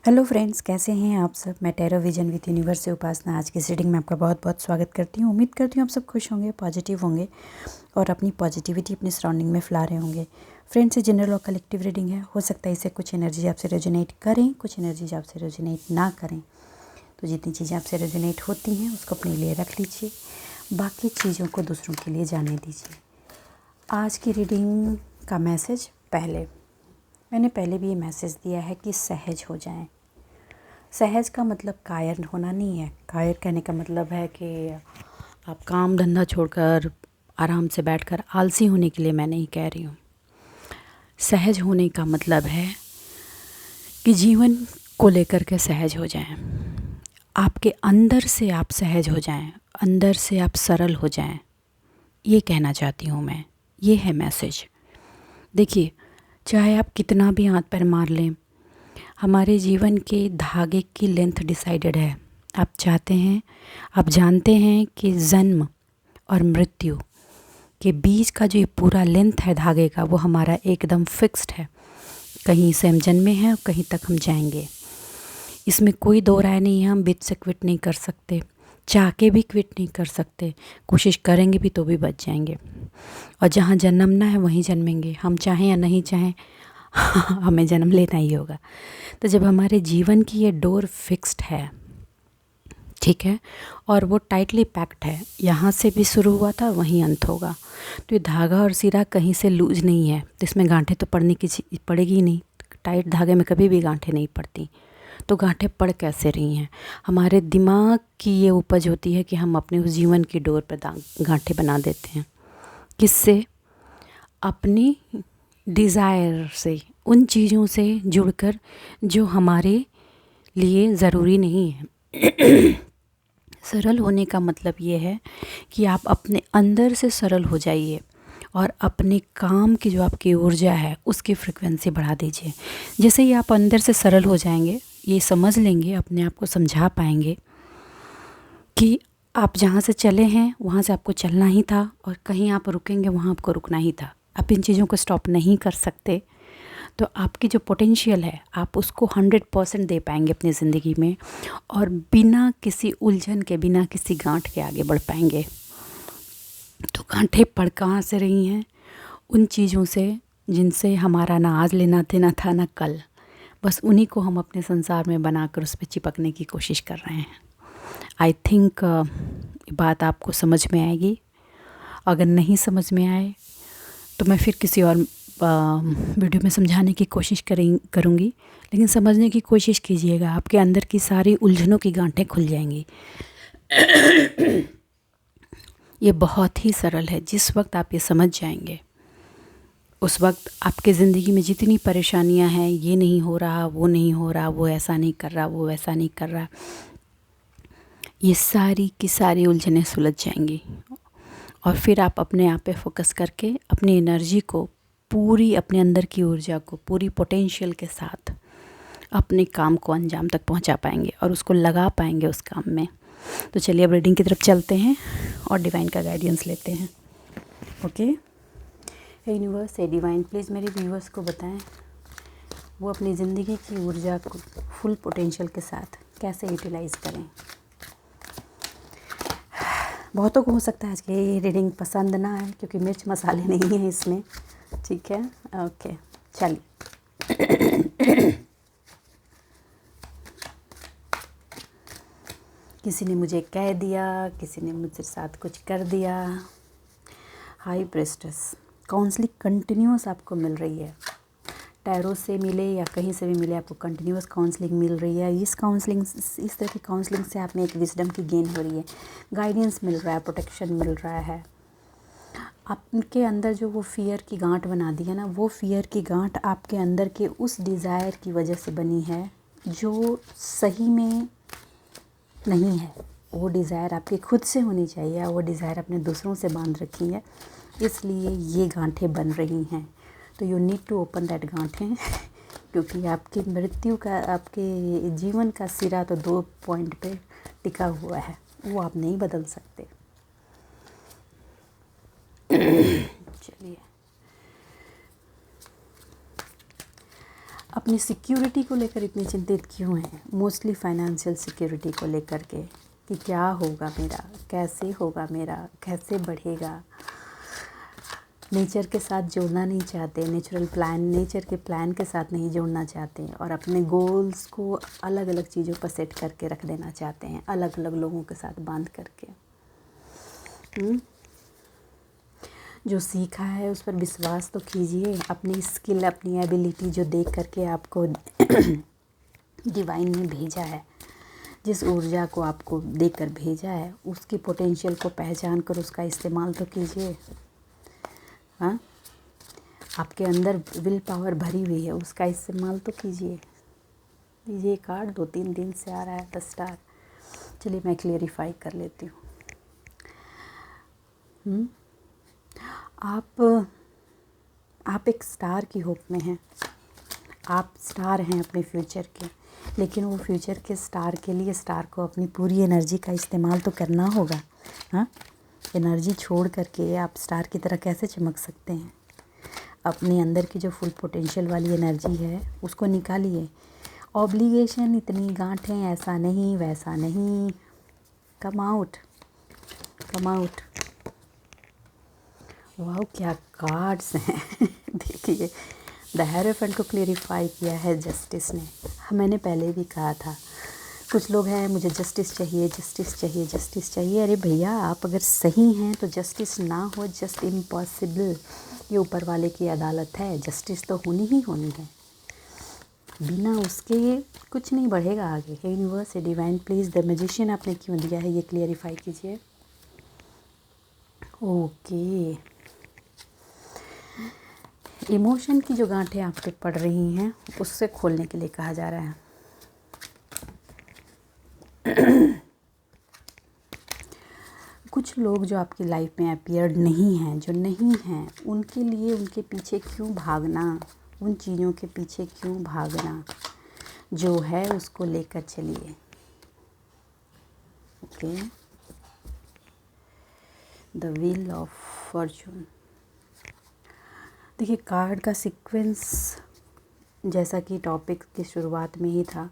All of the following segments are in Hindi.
हेलो फ्रेंड्स, कैसे हैं आप सब। मैं टैरो विजन विद यूनिवर्स से उपासना आज की रीडिंग में आपका बहुत बहुत स्वागत करती हूँ। उम्मीद करती हूँ आप सब खुश होंगे, पॉजिटिव होंगे और अपनी पॉजिटिविटी अपने सराउंडिंग में फैला रहे होंगे। फ्रेंड्स, ये जनरल और कलेक्टिव रीडिंग है। हो सकता है इससे कुछ एनर्जी आपसे रेजोनेट करें, कुछ एनर्जीज आपसे रेजोनेट ना करें। तो जितनी चीज़ें आपसे रेजोनेट होती हैं उसको अपने लिए रख लीजिए, बाकी चीज़ों को दूसरों के लिए जाने दीजिए। आज की रीडिंग का मैसेज मैंने पहले भी ये मैसेज दिया है कि सहज हो जाएं। सहज का मतलब कायर होना नहीं है। कायर कहने का मतलब है कि आप काम धंधा छोड़कर आराम से बैठकर आलसी होने के लिए मैं नहीं कह रही हूँ। सहज होने का मतलब है कि जीवन को लेकर के सहज हो जाएं। आपके अंदर से आप सहज हो जाएं, अंदर से आप सरल हो जाएं, ये कहना चाहती हूँ मैं। ये है मैसेज। देखिए, चाहे आप कितना भी हाथ पैर मार लें, हमारे जीवन के धागे की लेंथ डिसाइडेड है। आप चाहते हैं, आप जानते हैं कि जन्म और मृत्यु के बीच का जो ये पूरा लेंथ है धागे का, वो हमारा एकदम फिक्स्ड है। कहीं से हम जन्मे हैं और कहीं तक हम जाएंगे, इसमें कोई दो राय नहीं है। हम बीच से क्विट नहीं कर सकते, चाह के भी क्विट नहीं कर सकते। कोशिश करेंगे भी तो भी बच जाएंगे, और जहाँ जन्मना है वहीं जन्मेंगे, हम चाहें या नहीं चाहें हमें जन्म लेना ही होगा। तो जब हमारे जीवन की ये डोर फिक्स्ड है, ठीक है, और वो टाइटली पैक्ड है, यहाँ से भी शुरू हुआ था वहीं अंत होगा। तो ये धागा और सिरा कहीं से लूज नहीं है, तो इसमें गांठें तो पड़ेगी ही नहीं। टाइट धागे में कभी भी गांठें नहीं पड़ती। तो गांठें पड़ कैसे रही हैं? हमारे दिमाग की ये उपज होती है कि हम अपने उस जीवन की डोर पर गांठें बना देते हैं। किससे? अपनी डिज़ायर से, उन चीज़ों से जुड़कर जो हमारे लिए ज़रूरी नहीं है। सरल होने का मतलब ये है कि आप अपने अंदर से सरल हो जाइए और अपने काम की जो आपकी ऊर्जा है उसकी फ्रिक्वेंसी बढ़ा दीजिए। जैसे ही आप अंदर से सरल हो जाएंगे, ये समझ लेंगे, अपने आप को समझा पाएंगे कि आप जहाँ से चले हैं वहाँ से आपको चलना ही था, और कहीं आप रुकेंगे वहाँ आपको रुकना ही था। आप इन चीज़ों को स्टॉप नहीं कर सकते। तो आपकी जो पोटेंशियल है आप उसको 100% दे पाएंगे अपनी ज़िंदगी में, और बिना किसी उलझन के, बिना किसी गांठ के आगे बढ़ पाएंगे। तो गांठें पड़ कहाँ से रही हैं? उन चीज़ों से जिनसे हमारा ना आज लेना देना था ना कल, बस उन्हीं को हम अपने संसार में बनाकर उस पर चिपकने की कोशिश कर रहे हैं। आई थिंक बात आपको समझ में आएगी। अगर नहीं समझ में आए तो मैं फिर किसी और वीडियो में समझाने की कोशिश करूँगी, लेकिन समझने की कोशिश कीजिएगा। आपके अंदर की सारी उलझनों की गांठें खुल जाएंगी। ये बहुत ही सरल है। जिस वक्त आप ये समझ जाएंगे, उस वक्त आपके ज़िंदगी में जितनी परेशानियां हैं, ये नहीं हो रहा, वो नहीं हो रहा, वो ऐसा नहीं कर रहा, वो वैसा नहीं कर रहा, ये सारी की सारी उलझनें सुलझ जाएंगी। और फिर आप अपने आप पे फोकस करके अपनी एनर्जी को, पूरी अपने अंदर की ऊर्जा को पूरी पोटेंशियल के साथ अपने काम को अंजाम तक पहुंचा पाएंगे और उसको लगा पाएंगे उस काम में। तो चलिए अब रीडिंग की तरफ चलते हैं और डिवाइन का गाइडेंस लेते हैं। Okay, hey universe, hey divine, please मेरे व्यूअर्स को बताएं वो अपनी ज़िंदगी की ऊर्जा को फुल पोटेंशियल के साथ कैसे यूटिलाइज़ करें। बहुतों को हो सकता है आज की ये रीडिंग पसंद ना आए, क्योंकि मिर्च मसाले नहीं हैं इसमें, ठीक है। ओके, चलिए। किसी ने मुझे कह दिया, किसी ने मुझसे साथ कुछ कर दिया। हाई प्रेस्टेस, काउंसलिंग कंटिन्यूस आपको मिल रही है। टैरो से मिले या कहीं से भी मिले, आपको कंटिन्यूस काउंसलिंग मिल रही है। इस तरह की काउंसलिंग से आप में एक विजडम की गेन हो रही है, गाइडेंस मिल रहा है, प्रोटेक्शन मिल रहा है। आपके अंदर जो वो फ़ियर की गांठ बना दी है ना, वो फ़ियर की गांठ आपके अंदर के उस डिज़ायर की वजह से बनी है जो सही में नहीं है। वो डिज़ायर आपकी खुद से होनी चाहिए, वो डिज़ायर अपने दूसरों से बांध रखी है, इसलिए ये गांठें बन रही हैं। तो you need to open that गांठें क्योंकि आपकी मृत्यु का, आपके जीवन का सिरा तो 2 पॉइंट पे टिका हुआ है, वो आप नहीं बदल सकते। चलिए, अपनी सिक्योरिटी को लेकर इतने चिंतित क्यों हैं? मोस्टली फाइनेंशियल सिक्योरिटी को लेकर के, कि क्या होगा मेरा, कैसे होगा मेरा, कैसे बढ़ेगा। नेचर के साथ जुड़ना नहीं चाहते, नेचर के प्लान के साथ नहीं जुड़ना चाहते, और अपने गोल्स को अलग अलग चीज़ों पर सेट करके रख देना चाहते हैं, अलग अलग लोगों के साथ बांध करके। जो सीखा है उस पर विश्वास तो कीजिए। अपनी स्किल, अपनी एबिलिटी जो देख करके आपको डिवाइन ने भेजा है, जिस ऊर्जा को आपको देकर भेजा है, उसकी पोटेंशियल को पहचान कर उसका इस्तेमाल तो कीजिए। हाँ, आपके अंदर विल पावर भरी हुई है, उसका इस्तेमाल तो कीजिए। ये कार्ड 2-3 दिन से आ रहा है, 10 स्टार। चलिए मैं क्लियरिफाई कर लेती हूँ। आप एक स्टार की होप में हैं। आप स्टार हैं अपने फ्यूचर के, लेकिन वो फ्यूचर के स्टार के लिए स्टार को अपनी पूरी एनर्जी का इस्तेमाल तो करना होगा। हाँ, एनर्जी छोड़ करके आप स्टार की तरह कैसे चमक सकते हैं? अपने अंदर की जो फुल पोटेंशियल वाली एनर्जी है उसको निकालिए। ऑब्लिगेशन, इतनी गांठें, ऐसा नहीं वैसा नहीं, कम आउट। वाह, क्या कार्ड्स हैं। देखिए, द हेरोफेंट को क्लेरिफाई किया है जस्टिस ने। मैंने पहले भी कहा था, कुछ लोग हैं मुझे जस्टिस चाहिए, जस्टिस चाहिए, जस्टिस चाहिए। अरे भैया, आप अगर सही हैं तो जस्टिस ना हो जस्ट इम्पॉसिबल। ये ऊपर वाले की अदालत है, जस्टिस तो होनी ही होनी है। बिना उसके कुछ नहीं बढ़ेगा आगे। यूनिवर्स है, डिवाइन प्लीज़, द मैजिशियन आपने क्यों दिया है ये क्लियरिफाई कीजिए। ओके, इमोशन की जो गांठें आप पे पड़ रही हैं उससे खोलने के लिए कहा जा रहा है। कुछ लोग जो आपकी लाइफ में अपीयर्ड नहीं हैं, जो नहीं हैं, उनके लिए उनके पीछे क्यों भागना, उन चीज़ों के पीछे क्यों भागना, जो है उसको लेकर चलिए। Okay, the wheel of Fortune. देखिए, कार्ड का सीक्वेंस जैसा कि टॉपिक की शुरुआत में ही था,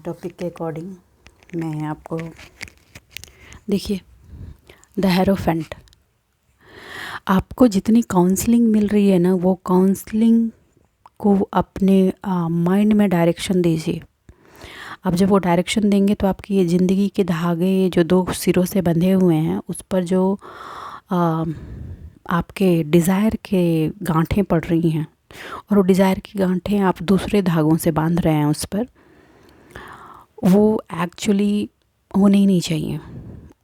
टॉपिक के अकॉर्डिंग मैं आपको, देखिए, द हेरोफेंट। आपको जितनी काउंसलिंग मिल रही है ना, वो काउंसलिंग को अपने माइंड में डायरेक्शन दीजिए। अब जब वो डायरेक्शन देंगे तो आपकी ये ज़िंदगी के धागे जो 2 सिरों से बंधे हुए हैं उस पर जो आपके डिज़ायर के गांठें पड़ रही हैं, और वो डिज़ायर की गांठें आप दूसरे धागों से बांध रहे हैं उस पर, वो एक्चुअली होने ही नहीं चाहिए।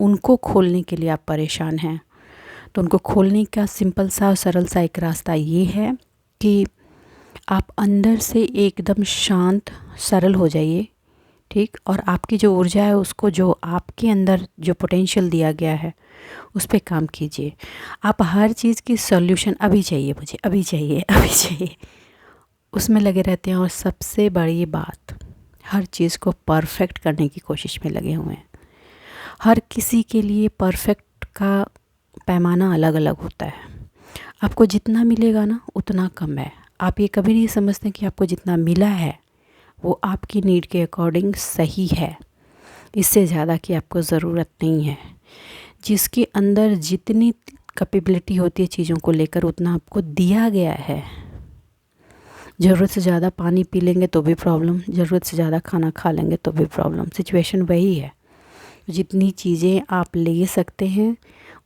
उनको खोलने के लिए आप परेशान हैं, तो उनको खोलने का सिंपल सा और सरल सा एक रास्ता ये है कि आप अंदर से एकदम शांत सरल हो जाइए, ठीक, और आपकी जो ऊर्जा है उसको, जो आपके अंदर जो पोटेंशियल दिया गया है उस पे काम कीजिए। आप हर चीज़ की सॉल्यूशन अभी चाहिए, मुझे अभी चाहिए, अभी चाहिए, उसमें लगे रहते हैं। और सबसे बड़ी बात, हर चीज़ को परफेक्ट करने की कोशिश में लगे हुए हैं। हर किसी के लिए परफेक्ट का पैमाना अलग अलग होता है। आपको जितना मिलेगा ना उतना कम है। आप ये कभी नहीं समझते कि आपको जितना मिला है वो आपकी नीड के अकॉर्डिंग सही है, इससे ज़्यादा की आपको ज़रूरत नहीं है। जिसके अंदर जितनी कैपेबिलिटी होती है चीज़ों को लेकर, उतना आपको दिया गया है। ज़रूरत से ज़्यादा पानी पी लेंगे तो भी प्रॉब्लम, ज़रूरत से ज़्यादा खाना खा लेंगे तो भी प्रॉब्लम। सिचुएशन वही है। जितनी चीज़ें आप ले सकते हैं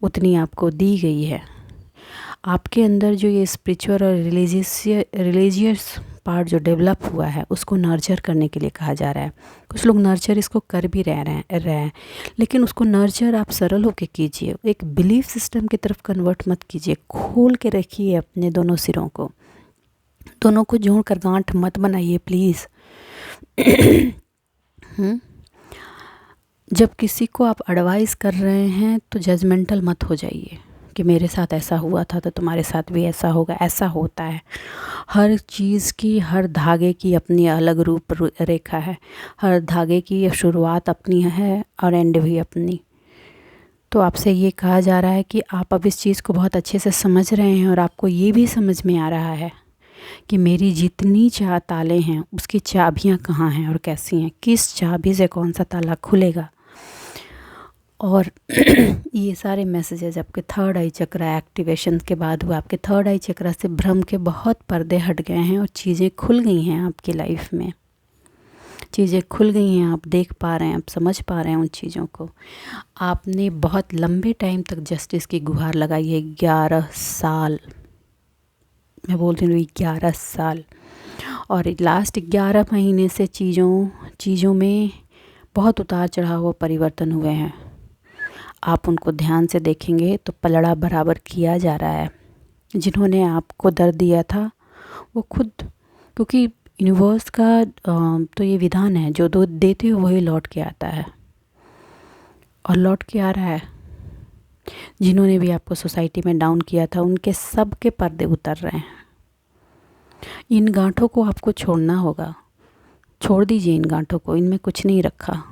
उतनी आपको दी गई है। आपके अंदर जो ये स्पिरिचुअल और रिलीजियस पार्ट जो डेवलप हुआ है उसको नर्चर करने के लिए कहा जा रहा है। कुछ लोग नर्चर इसको कर भी रहे हैं, लेकिन उसको नर्चर आप सरल होकर कीजिए। एक बिलीफ सिस्टम की तरफ कन्वर्ट मत कीजिए। खोल के रखिए अपने दोनों सिरों को, दोनों को जोड़कर गांठ मत बनाइए प्लीज़। जब किसी को आप एडवाइस कर रहे हैं तो जजमेंटल मत हो जाइए कि मेरे साथ ऐसा हुआ था तो तुम्हारे साथ भी ऐसा होगा। ऐसा होता है। हर चीज़ की, हर धागे की अपनी अलग रूप रेखा है। हर धागे की शुरुआत अपनी है और एंड भी अपनी। तो आपसे ये कहा जा रहा है कि आप अब इस चीज़ को बहुत अच्छे से समझ रहे हैं और आपको ये भी समझ में आ रहा है कि मेरी जितनी ताले हैं उसकी चाबियां कहाँ हैं और कैसी हैं, किस चाबी से कौन सा ताला खुलेगा। और ये सारे मैसेजेस आपके थर्ड आई चक्रा एक्टिवेशन के बाद हुआ। आपके थर्ड आई चक्रा से भ्रम के बहुत पर्दे हट गए हैं और चीज़ें खुल गई हैं आपकी लाइफ में, चीज़ें खुल गई हैं, आप देख पा रहे हैं, आप समझ पा रहे हैं उन चीज़ों को। आपने बहुत लंबे टाइम तक जस्टिस की गुहार लगाई है, 11 साल, मैं बोलती हूँ 11 साल। और लास्ट 11 महीने से चीज़ों में बहुत उतार चढ़ाव व परिवर्तन हुए हैं। आप उनको ध्यान से देखेंगे तो पलड़ा बराबर किया जा रहा है। जिन्होंने आपको दर्द दिया था वो खुद, क्योंकि यूनिवर्स का तो ये विधान है, जो दो देते हो वही लौट के आता है, और लौट के आ रहा है। जिन्होंने भी आपको सोसाइटी में डाउन किया था उनके सब के पर्दे उतर रहे हैं। इन गांठों को आपको छोड़ना होगा, छोड़ दीजिए इन गांठों को, इनमें कुछ नहीं रखा,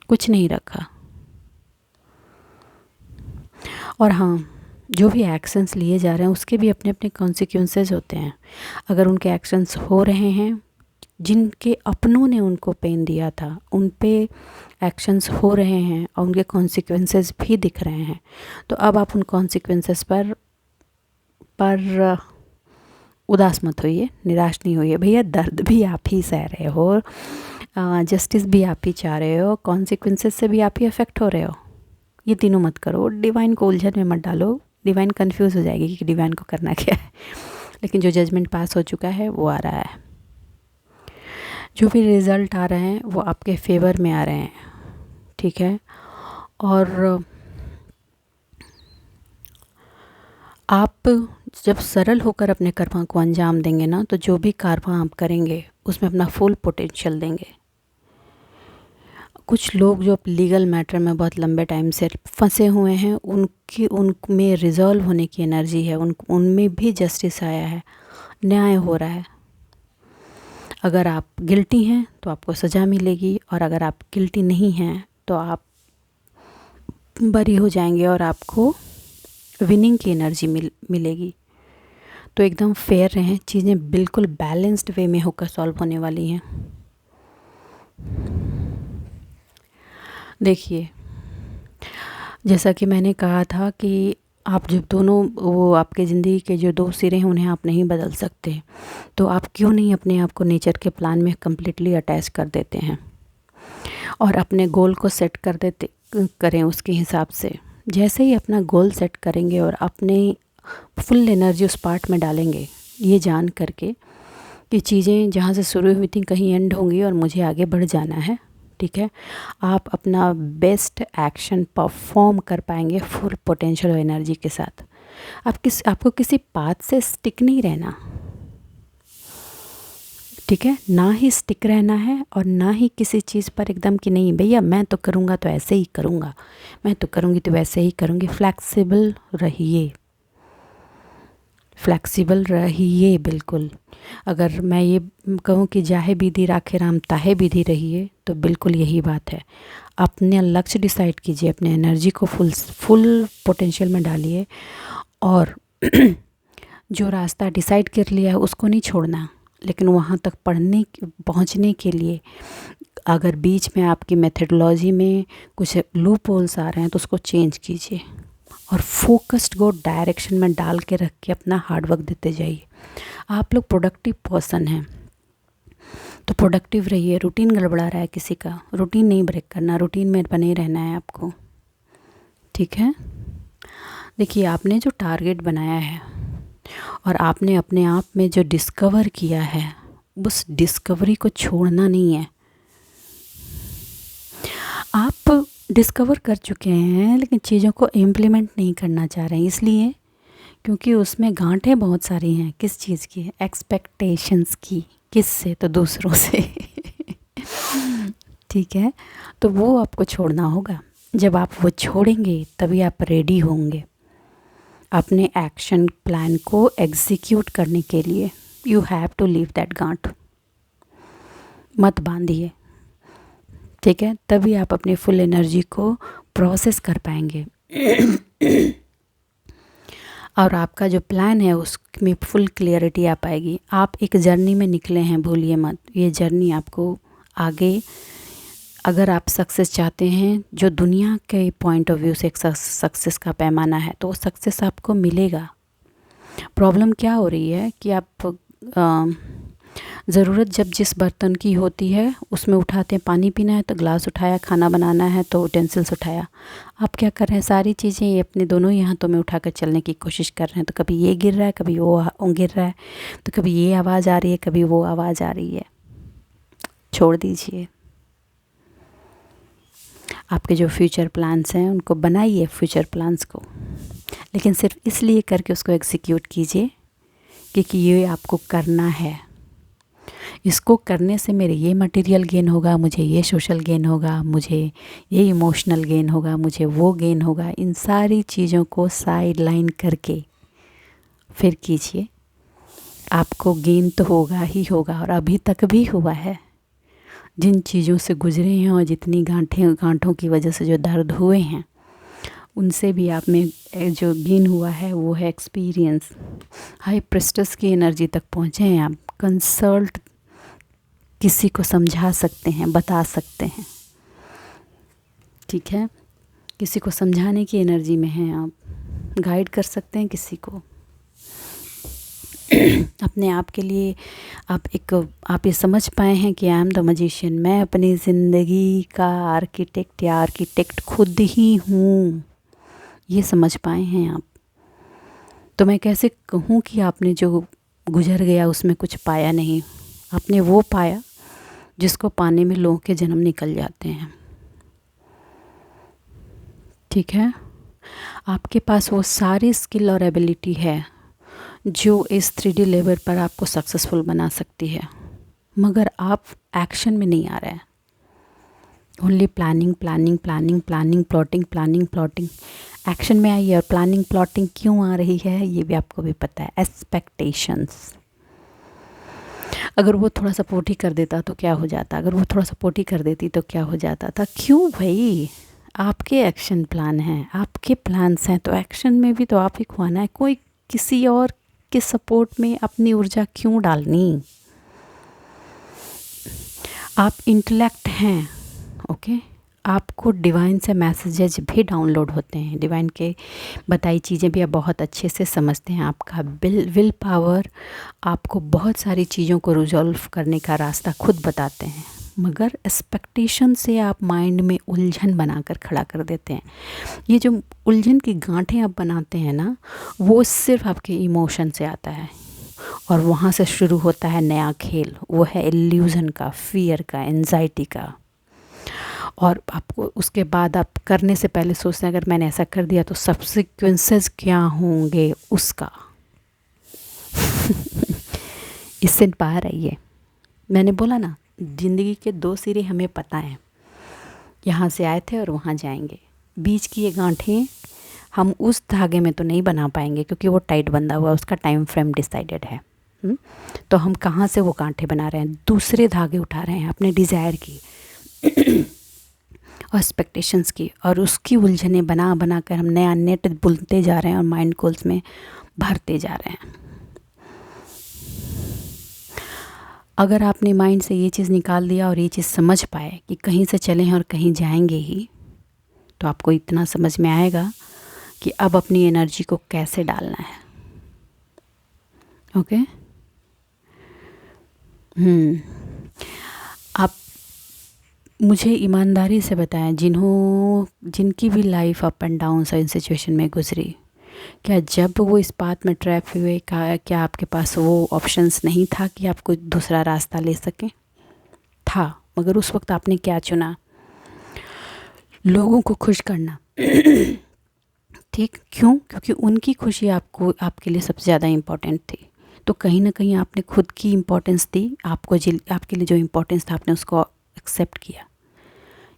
कुछ नहीं रखा। और हाँ, जो भी एक्शंस लिए जा रहे हैं उसके भी अपने अपने कॉन्सिक्वेंसेस होते हैं। अगर उनके एक्शंस हो रहे हैं, जिनके अपनों ने उनको पेन दिया था उन पे एक्शंस हो रहे हैं और उनके कॉन्सिक्वेंसेस भी दिख रहे हैं, तो अब आप उन कॉन्सिक्वेंसेस पर उदास मत होइए, निराश नहीं होइए। भैया दर्द भी आप ही सह रहे हो, जस्टिस भी आप ही चाह रहे हो, कॉन्सिक्वेंसेस से भी आप ही अफेक्ट हो रहे हो। ये तीनों मत करो, डिवाइन को उलझन में मत डालो, डिवाइन कंफ्यूज हो जाएगी कि डिवाइन को करना क्या है। लेकिन जो जजमेंट पास हो चुका है वो आ रहा है, जो भी रिज़ल्ट आ रहे हैं वो आपके फेवर में आ रहे हैं, ठीक है। और आप जब सरल होकर अपने कर्मा को अंजाम देंगे ना, तो जो भी कर्मा आप करेंगे उसमें अपना फुल पोटेंशियल देंगे। कुछ लोग जो लीगल मैटर में बहुत लंबे टाइम से फंसे हुए हैं, उनमें रिजॉल्व होने की एनर्जी है, उनमें भी जस्टिस आया है, न्याय हो रहा है। अगर आप गिल्टी हैं तो आपको सज़ा मिलेगी, और अगर आप गिल्टी नहीं हैं तो आप बरी हो जाएंगे और आपको विनिंग की एनर्जी मिलेगी। तो एकदम फेयर रहें, चीज़ें बिल्कुल बैलेंस्ड वे में होकर सॉल्व होने वाली हैं। देखिए, जैसा कि मैंने कहा था कि आप जब दोनों, वो आपके ज़िंदगी के जो दो सिरे हैं उन्हें आप नहीं बदल सकते, तो आप क्यों नहीं अपने आप को नेचर के प्लान में कम्प्लीटली अटैच कर देते हैं और अपने गोल को सेट करें उसके हिसाब से। जैसे ही अपना गोल सेट करेंगे और अपने फुल एनर्जी उस पार्ट में डालेंगे, ये जान करके कि चीज़ें जहाँ से शुरू हुई थी कहीं एंड होंगी और मुझे आगे बढ़ जाना है, ठीक है, आप अपना बेस्ट एक्शन परफॉर्म कर पाएंगे फुल पोटेंशियल और एनर्जी के साथ। आपको किसी पाथ से स्टिक नहीं रहना, ठीक है, ना ही स्टिक रहना है और ना ही किसी चीज़ पर एकदम कि नहीं भैया मैं तो करूँगा तो ऐसे ही करूँगा, मैं तो करूँगी तो वैसे ही करूँगी। फ्लैक्सिबल रहिए, फ्लैक्सिबल रहिए बिल्कुल। अगर मैं ये कहूँ कि जाहे विधि राखे राम ताहे विधि रहिए, तो बिल्कुल यही बात है। अपने लक्ष्य डिसाइड कीजिए, अपने एनर्जी को फुल पोटेंशियल में डालिए, और जो रास्ता डिसाइड कर लिया है उसको नहीं छोड़ना, लेकिन वहाँ तक पहुँचने के लिए अगर बीच में आपकी मेथडोलॉजी में कुछ लूप होल्स आ रहे हैं तो उसको चेंज कीजिए और फोकस्ड गो डायरेक्शन में डाल के रख के अपना हार्डवर्क देते जाइए। आप लोग प्रोडक्टिव पर्सन हैं तो प्रोडक्टिव रहिए। रूटीन गड़बड़ा रहा है किसी का, रूटीन नहीं ब्रेक करना, रूटीन में बने रहना है आपको, ठीक है। देखिए, आपने जो टारगेट बनाया है और आपने अपने आप में जो डिस्कवर किया है, उस डिस्कवरी को छोड़ना नहीं है। आप डिस्कवर कर चुके हैं लेकिन चीज़ों को इम्प्लीमेंट नहीं करना चाह रहे हैं, इसलिए क्योंकि उसमें गांठें बहुत सारी हैं। किस चीज़ की? एक्सपेक्टेशंस की। किससे? तो दूसरों से ठीक है, तो वो आपको छोड़ना होगा। जब आप वो छोड़ेंगे तभी आप रेडी होंगे अपने एक्शन प्लान को एग्जीक्यूट करने के लिए। You have to leave that गांठ, मत बांधिए, ठीक है, तभी आप अपनी फुल एनर्जी को प्रोसेस कर पाएंगे। और आपका जो प्लान है उसमें फुल क्लियरिटी आ पाएगी। आप एक जर्नी में निकले हैं, भूलिए मत, ये जर्नी आपको आगे, अगर आप सक्सेस चाहते हैं जो दुनिया के पॉइंट ऑफ व्यू से एक सक्सेस का पैमाना है, तो वो सक्सेस आपको मिलेगा। प्रॉब्लम क्या हो रही है कि आप ज़रूरत जब जिस बर्तन की होती है उसमें उठाते हैं, पानी पीना है तो ग्लास उठाया, खाना बनाना है तो उटेंसिल्स उठाया। आप क्या कर रहे हैं, सारी चीज़ें ये अपने दोनों ही हाथों में उठाकर चलने की कोशिश कर रहे हैं। तो कभी ये गिर रहा है, कभी वो गिर रहा है, तो कभी ये आवाज़ आ रही है, कभी वो आवाज़ आ रही है। छोड़ दीजिए। आपके जो फ्यूचर प्लान्स हैं उनको बनाइए, फ्यूचर प्लान्स को, लेकिन सिर्फ इसलिए करके उसको एग्जीक्यूट कीजिए क्योंकि ये आपको करना है। इसको करने से मेरे ये मटेरियल गेन होगा, मुझे ये सोशल गेन होगा, मुझे ये इमोशनल गेन होगा, मुझे वो गेन होगा। इन सारी चीज़ों को साइड लाइन करके फिर कीजिए, आपको गेन तो होगा ही होगा, और अभी तक भी हुआ है। जिन चीज़ों से गुजरे हैं और जितनी गांठों की वजह से जो दर्द हुए हैं, उनसे भी आप में जो गेन हुआ है वो है एक्सपीरियंस। हाई प्रेस्टस की एनर्जी तक पहुँचे हैं आप, कंसल्ट किसी को समझा सकते हैं, बता सकते हैं, ठीक है, किसी को समझाने की एनर्जी में हैं आप, गाइड कर सकते हैं किसी को। अपने आप के लिए आप ये समझ पाए हैं कि आई एम द मैजिशियन, मैं अपनी ज़िंदगी का आर्किटेक्ट या आर्किटेक्ट खुद ही हूँ, ये समझ पाए हैं आप। तो मैं कैसे कहूँ कि आपने जो गुजर गया उसमें कुछ पाया नहीं। आपने वो पाया जिसको पाने में लोगों के जन्म निकल जाते हैं, ठीक है। आपके पास वो सारी स्किल और एबिलिटी है जो इस 3D लेवल पर आपको सक्सेसफुल बना सकती है, मगर आप एक्शन में नहीं आ रहे हैं। Only planning planning planning planning plotting planning plotting. Action में आइए। और प्लानिंग प्लॉटिंग क्यों आ रही है ये भी आपको भी पता है, एक्सपेक्टेशंस। अगर वो थोड़ा सपोर्ट ही कर देता तो क्या हो जाता, अगर वो थोड़ा सपोर्ट ही कर देती तो क्या हो जाता था। क्यों भाई, आपके एक्शन प्लान हैं, आपके प्लान्स हैं, तो एक्शन में भी तो आप ही को आना है। कोई किसी और के सपोर्ट में अपनी ऊर्जा क्यों डालनी। आप इंटेलेक्ट हैं, ओके। आपको डिवाइन से मैसेजेस भी डाउनलोड होते हैं, डिवाइन के बताई चीज़ें भी आप बहुत अच्छे से समझते हैं। आपका विल पावर आपको बहुत सारी चीज़ों को रिजॉल्व करने का रास्ता खुद बताते हैं, मगर एक्सपेक्टेशन से आप माइंड में उलझन बनाकर खड़ा कर देते हैं। ये जो उलझन की गांठें आप बनाते हैं ना, वो सिर्फ आपके इमोशन से आता है, और वहाँ से शुरू होता है नया खेल। वो है इल्यूज़न का, फियर का, एंजाइटी का। और आपको उसके बाद आप करने से पहले सोचते हैं अगर मैंने ऐसा कर दिया तो सब्सिक्वेंसेस क्या होंगे उसका। इससे बाहर आइए। मैंने बोला ना, ज़िंदगी के 2 सिरे हमें पता हैं, यहाँ से आए थे और वहाँ जाएंगे। बीच की ये गांठें हम उस धागे में तो नहीं बना पाएंगे क्योंकि वो टाइट बंधा हुआ, उसका टाइम फ्रेम डिसाइडेड है। तो हम कहाँ से वो गांठें बना रहे हैं, दूसरे धागे उठा रहे हैं अपने डिज़ायर की और एक्सपेक्टेशंस की, और उसकी उलझनें बना बना कर हम नया नेट बुनते जा रहे हैं और माइंड गोल्स में भरते जा रहे हैं। अगर आपने माइंड से ये चीज़ निकाल दिया और ये चीज़ समझ पाए कि कहीं से चले हैं और कहीं जाएंगे ही, तो आपको इतना समझ में आएगा कि अब अपनी एनर्जी को कैसे डालना है। ओके। आप मुझे ईमानदारी से बताएं, जिनकी भी life up and down in situation में गुजरी, क्या जब वो इस बात में ट्रैप हुए क्या आपके पास वो ऑप्शंस नहीं था कि आप कोई दूसरा रास्ता ले सकें? था, मगर उस वक्त आपने क्या चुना? लोगों को खुश करना। ठीक, क्यों? क्योंकि उनकी खुशी आपके लिए सबसे ज़्यादा इम्पोर्टेंट थी। तो कहीं ना कहीं आपने खुद की इम्पोर्टेंस दी, आपके लिए जो इम्पोर्टेंस था आपने उसको एक्सेप्ट किया।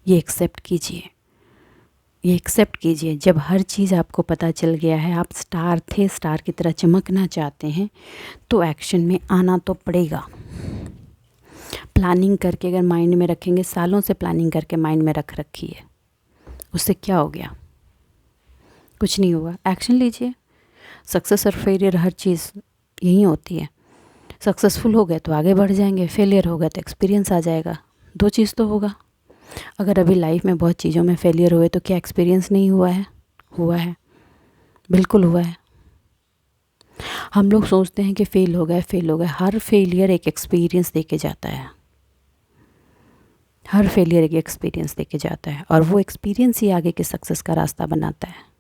ये एक्सेप्ट कीजिए, ये एक्सेप्ट कीजिए। जब हर चीज़ आपको पता चल गया है, आप स्टार थे, स्टार की तरह चमकना चाहते हैं, तो एक्शन में आना तो पड़ेगा। प्लानिंग करके अगर माइंड में रखेंगे, सालों से प्लानिंग करके माइंड में रख रखी है, उससे क्या हो गया? कुछ नहीं हुआ। एक्शन लीजिए। सक्सेस और फेलियर हर चीज़ यही होती है। सक्सेसफुल हो गए तो आगे बढ़ जाएंगे, फेलियर हो गया तो एक्सपीरियंस आ जाएगा, दो चीज़ तो होगा। अगर अभी लाइफ में बहुत चीज़ों में फेलियर हुए तो क्या एक्सपीरियंस नहीं हुआ है? हुआ है, बिल्कुल हुआ है। हम लोग सोचते हैं कि फेल हो गए। हर फेलियर एक एक्सपीरियंस दे के जाता है, हर फेलियर एक एक्सपीरियंस दे के जाता है, और वो एक्सपीरियंस ही आगे के सक्सेस का रास्ता बनाता है।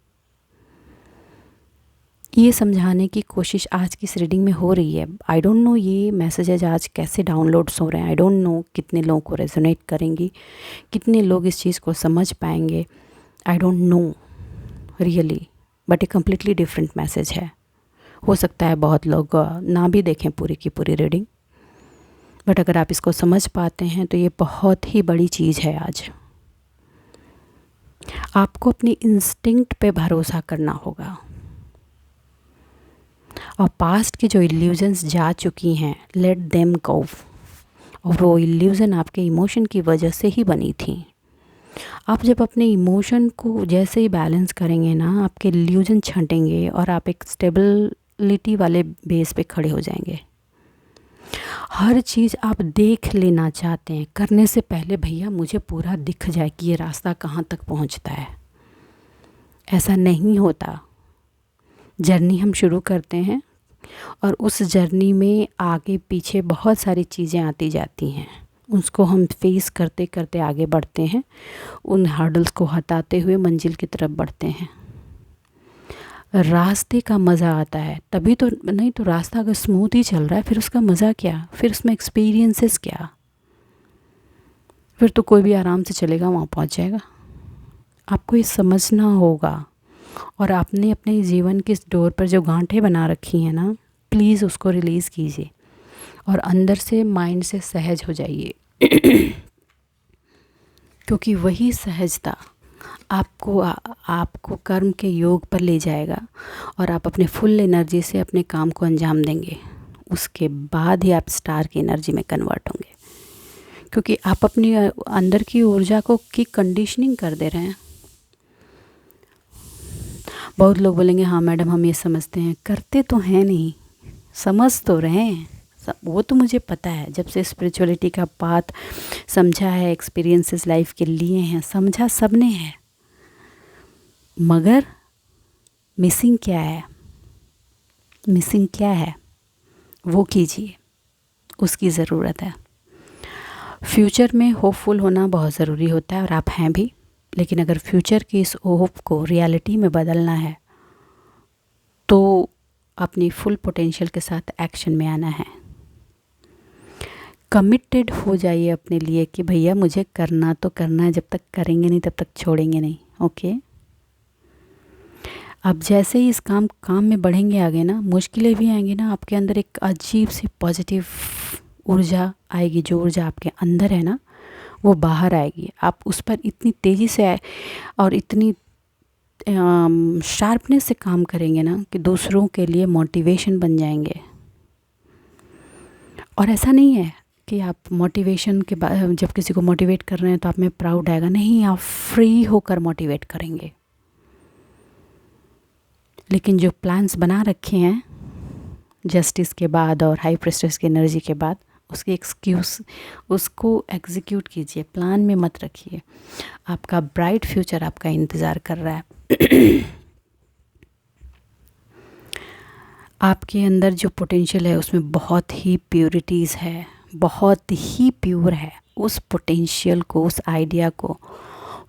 ये समझाने की कोशिश आज की इस रीडिंग में हो रही है। आई डोंट नो ये मैसेजेज आज कैसे डाउनलोड्स हो रहे हैं, आई डोंट नो कितने लोगों को रेजोनेट करेंगी, कितने लोग इस चीज़ को समझ पाएंगे, I don't know really, but a completely different message है। हो सकता है बहुत लोग ना भी देखें पूरी की पूरी रीडिंग, बट अगर आप इसको समझ पाते हैं तो ये बहुत ही बड़ी चीज़ है। आज आपको अपनी इंस्टिंक्ट पे भरोसा करना होगा, और पास्ट के जो इल्यूजन्स जा चुकी हैं, लेट देम गो। और वो इल्यूज़न आपके इमोशन की वजह से ही बनी थी। आप जब अपने इमोशन को जैसे ही बैलेंस करेंगे ना, आपके इल्यूजन छंटेंगे और आप एक स्टेबिलिटी वाले बेस पे खड़े हो जाएंगे। हर चीज़ आप देख लेना चाहते हैं, करने से पहले भैया मुझे पूरा दिख जाए कि ये रास्ता कहाँ तक पहुँचता है। ऐसा नहीं होता। जर्नी हम शुरू करते हैं और उस जर्नी में आगे पीछे बहुत सारी चीज़ें आती जाती हैं, उसको हम फेस करते करते आगे बढ़ते हैं, उन हर्डल्स को हटाते हुए मंजिल की तरफ बढ़ते हैं। रास्ते का मज़ा आता है तभी तो, नहीं तो रास्ता अगर स्मूथ ही चल रहा है फिर उसका मज़ा क्या, फिर उसमें एक्सपीरियंसेस क्या, फिर तो कोई भी आराम से चलेगा वहाँ पहुँच जाएगा। आपको ये समझना होगा, और आपने अपने जीवन के इस डोर पर जो गांठें बना रखी हैं ना, प्लीज़ उसको रिलीज़ कीजिए और अंदर से माइंड से सहज हो जाइए क्योंकि वही सहजता आपको कर्म के योग पर ले जाएगा और आप अपने फुल एनर्जी से अपने काम को अंजाम देंगे। उसके बाद ही आप स्टार की एनर्जी में कन्वर्ट होंगे, क्योंकि आप अपनी अंदर की ऊर्जा को की कंडीशनिंग कर दे रहे हैं। बहुत लोग बोलेंगे हाँ मैडम हम ये समझते हैं, करते तो हैं नहीं, समझ तो रहे हैं। वो तो मुझे पता है, जब से स्पिरिचुअलिटी का पाथ समझा है, एक्सपीरियंसेस लाइफ के लिए हैं, समझा सबने है, मगर मिसिंग क्या है, मिसिंग क्या है वो कीजिए, उसकी ज़रूरत है। फ्यूचर में होपफुल होना बहुत ज़रूरी होता है और आप हैं भी, लेकिन अगर फ्यूचर की इस होप को रियलिटी में बदलना है तो अपनी फुल पोटेंशियल के साथ एक्शन में आना है। कमिटेड हो जाइए अपने लिए कि भैया मुझे करना तो करना है, जब तक करेंगे नहीं तब तक छोड़ेंगे नहीं। ओके, अब जैसे ही इस काम में बढ़ेंगे आगे ना, मुश्किलें भी आएंगी ना, आपके अंदर एक अजीब सी पॉजिटिव ऊर्जा आएगी। जो ऊर्जा आपके अंदर है ना वो बाहर आएगी। आप उस पर इतनी तेज़ी से और इतनी शार्पनेस से काम करेंगे ना कि दूसरों के लिए मोटिवेशन बन जाएंगे। और ऐसा नहीं है कि आप मोटिवेशन के बाद जब किसी को मोटिवेट कर रहे हैं तो आप में प्राउड आएगा, नहीं, आप फ्री होकर मोटिवेट करेंगे। लेकिन जो प्लान्स बना रखे हैं जस्टिस के बाद और हाई प्रेस्टेस की एनर्जी के बाद, उसकी एक्सक्यूज़ उसको एग्जीक्यूट कीजिए, प्लान में मत रखिए। आपका ब्राइट फ्यूचर आपका इंतज़ार कर रहा है। आपके अंदर जो पोटेंशियल है उसमें बहुत ही प्योरिटीज़ है, बहुत ही प्योर है। उस पोटेंशियल को, उस आइडिया को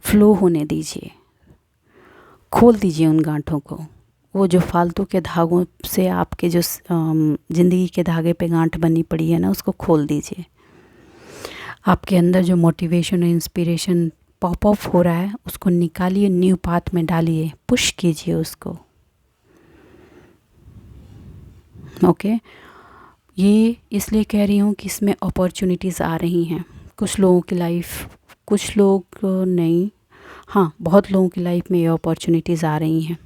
फ्लो होने दीजिए, खोल दीजिए उन गांठों को। वो जो फालतू के धागों से आपके जो ज़िंदगी के धागे पे गांठ बनी पड़ी है ना, उसको खोल दीजिए। आपके अंदर जो मोटिवेशन और इंस्पिरेशन पॉप अप हो रहा है उसको निकालिए, न्यू पाथ में डालिए, पुश कीजिए उसको। ओके, ये इसलिए कह रही हूँ कि इसमें अपॉर्चुनिटीज़ आ रही हैं। कुछ लोगों की लाइफ, कुछ लोग नहीं, हाँ बहुत लोगों की लाइफ में ये अपॉर्चुनिटीज़ आ रही हैं,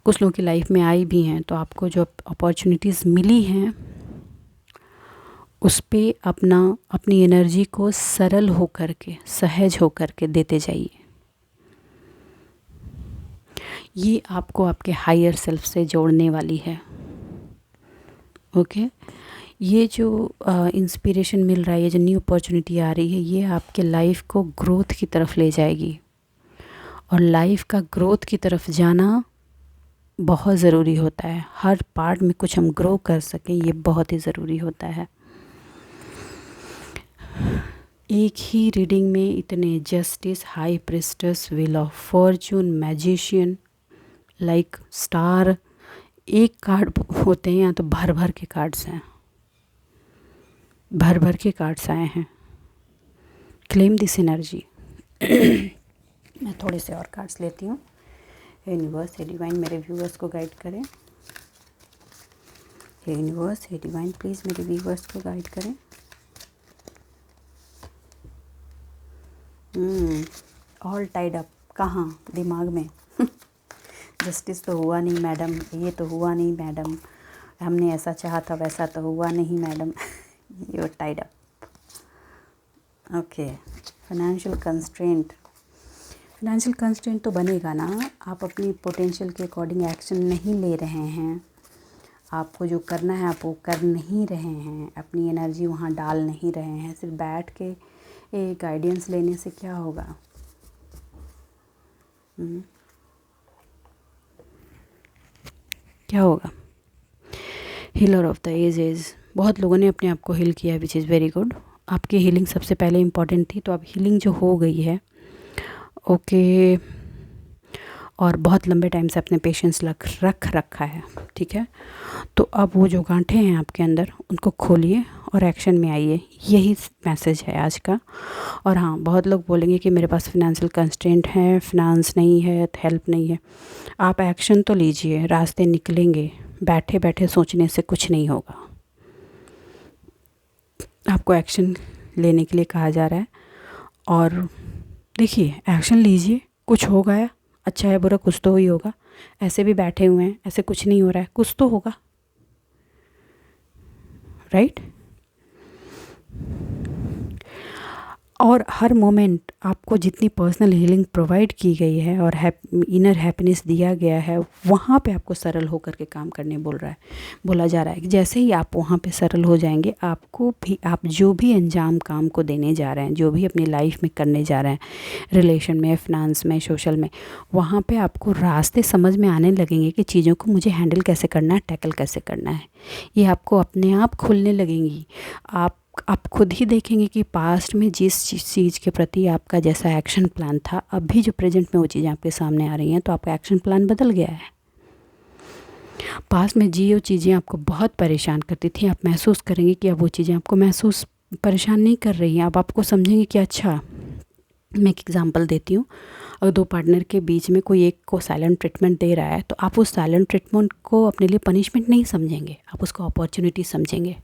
कुछ लोगों की लाइफ में आई भी हैं। तो आपको जो अपॉर्चुनिटीज़ मिली हैं उस पे अपनी एनर्जी को सरल होकर के, सहज होकर के देते जाइए। ये आपको आपके हायर सेल्फ से जोड़ने वाली है। ओके ये जो इंस्पिरेशन मिल रहा है, ये जो न्यू अपॉर्चुनिटी आ रही है, ये आपके लाइफ को ग्रोथ की तरफ ले जाएगी। और लाइफ का ग्रोथ की तरफ जाना बहुत ज़रूरी होता है। हर पार्ट में कुछ हम ग्रो कर सकें, ये बहुत ही ज़रूरी होता है। एक ही रीडिंग में इतने justice, high priestess, wheel of Fortune, magician, like star, एक कार्ड होते हैं या तो भर भर के कार्ड्स हैं, भर भर के कार्ड्स आए हैं। Claim this energy. मैं थोड़े से और कार्ड्स लेती हूँ। यूनिवर्स, हे डिवाइन, मेरे व्यूअर्स को गाइड करें। हे यूनिवर्स, हे डिवाइन, प्लीज़ मेरे व्यूअर्स को गाइड करें। ऑल टाइड अप, कहाँ? दिमाग में। जस्टिस तो हुआ नहीं मैडम, ये तो हुआ नहीं मैडम, हमने ऐसा चाहा था वैसा तो हुआ नहीं madam. You are tied up. Okay, financial constraint. Financial constraint तो बनेगा ना, आप अपनी पोटेंशियल के अकॉर्डिंग एक्शन नहीं ले रहे हैं। आपको जो करना है आप वो कर नहीं रहे हैं, अपनी एनर्जी वहाँ डाल नहीं रहे हैं। सिर्फ बैठ के गाइडेंस लेने से क्या होगा? क्या होगा? Healer of the ages. बहुत लोगों ने अपने आप को हील किया, विच इज़ वेरी गुड। आपकी हीलिंग सबसे पहले इम्पॉर्टेंट थी, तो अब हीलिंग जो हो गई है, ओके, और बहुत लंबे टाइम से अपने पेशेंस रख रखा है, ठीक है। तो अब वो जो गांठें हैं आपके अंदर, उनको खोलिए और एक्शन में आइए, यही मैसेज है आज का। और हाँ, बहुत लोग बोलेंगे कि मेरे पास फिनेंशियल कंस्ट्रेंट है, फिनांस नहीं है, हेल्प नहीं है। आप एक्शन तो लीजिए, रास्ते निकलेंगे। बैठे बैठे सोचने से कुछ नहीं होगा, आपको एक्शन लेने के लिए कहा जा रहा है। और देखिए, एक्शन लीजिए, कुछ होगा या अच्छा है बुरा कुछ तो ही होगा। ऐसे भी बैठे हुए हैं, ऐसे कुछ नहीं हो रहा है, कुछ तो होगा, राइट। और हर मोमेंट आपको जितनी पर्सनल हीलिंग प्रोवाइड की गई है और इनर हैप्पीनेस दिया गया है, वहाँ पे आपको सरल होकर के काम करने बोला जा रहा है कि जैसे ही आप वहाँ पे सरल हो जाएंगे, आपको भी, आप जो भी अंजाम काम को देने जा रहे हैं, जो भी अपनी लाइफ में करने जा रहे हैं, रिलेशन में, फिनांस में, सोशल में, वहाँ पे आपको रास्ते समझ में आने लगेंगे कि चीज़ों को मुझे हैंडल कैसे करना है, टैकल कैसे करना है। ये आपको अपने आप खुलने लगेंगी। आप खुद ही देखेंगे कि पास्ट में जिस चीज़ के प्रति आपका जैसा एक्शन प्लान था, अभी जो प्रेजेंट में वो चीज़ें आपके सामने आ रही हैं, तो आपका एक्शन प्लान बदल गया है। पास्ट में जो चीज़ें आपको बहुत परेशान करती थी, आप महसूस करेंगे कि अब वो चीज़ें आपको परेशान नहीं कर रही हैं। अब आपको समझेंगे कि अच्छा, मैं एक एग्जांपल देती हूँ। अगर दो पार्टनर के बीच में कोई एक को साइलेंट ट्रीटमेंट दे रहा है, तो आप उस साइलेंट ट्रीटमेंट को अपने लिए पनिशमेंट नहीं समझेंगे, आप उसको अपॉर्चुनिटी समझेंगे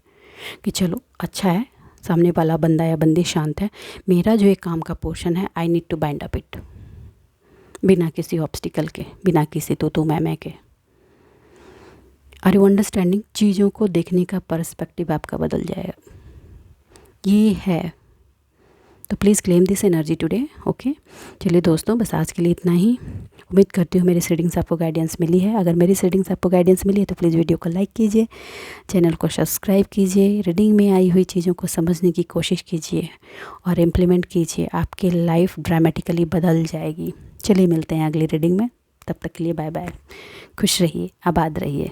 कि चलो अच्छा है, सामने वाला बंदा या बंदी शांत है, मेरा जो एक काम का पोर्शन है, I need to bind up it, बिना किसी ऑब्स्टिकल के, बिना किसी तो मैं के। Are you understanding? चीज़ों को देखने का पर्सपेक्टिव आपका बदल जाएगा, ये है। तो please claim this energy today. Okay, चलिए दोस्तों, बस आज के लिए इतना ही। उम्मीद करती हूँ मेरी रीडिंग्स आपको गाइडेंस मिली है। अगर मेरी रीडिंग्स आपको गाइडेंस मिली है तो प्लीज़ वीडियो को लाइक कीजिए, चैनल को सब्सक्राइब कीजिए, रीडिंग में आई हुई चीज़ों को समझने की कोशिश कीजिए और इम्प्लीमेंट कीजिए। आपकी लाइफ ड्रामेटिकली बदल जाएगी। चलिए मिलते हैं अगली रीडिंग में, तब तक के लिए बाय बाय। खुश रहिए, आबाद रहिए।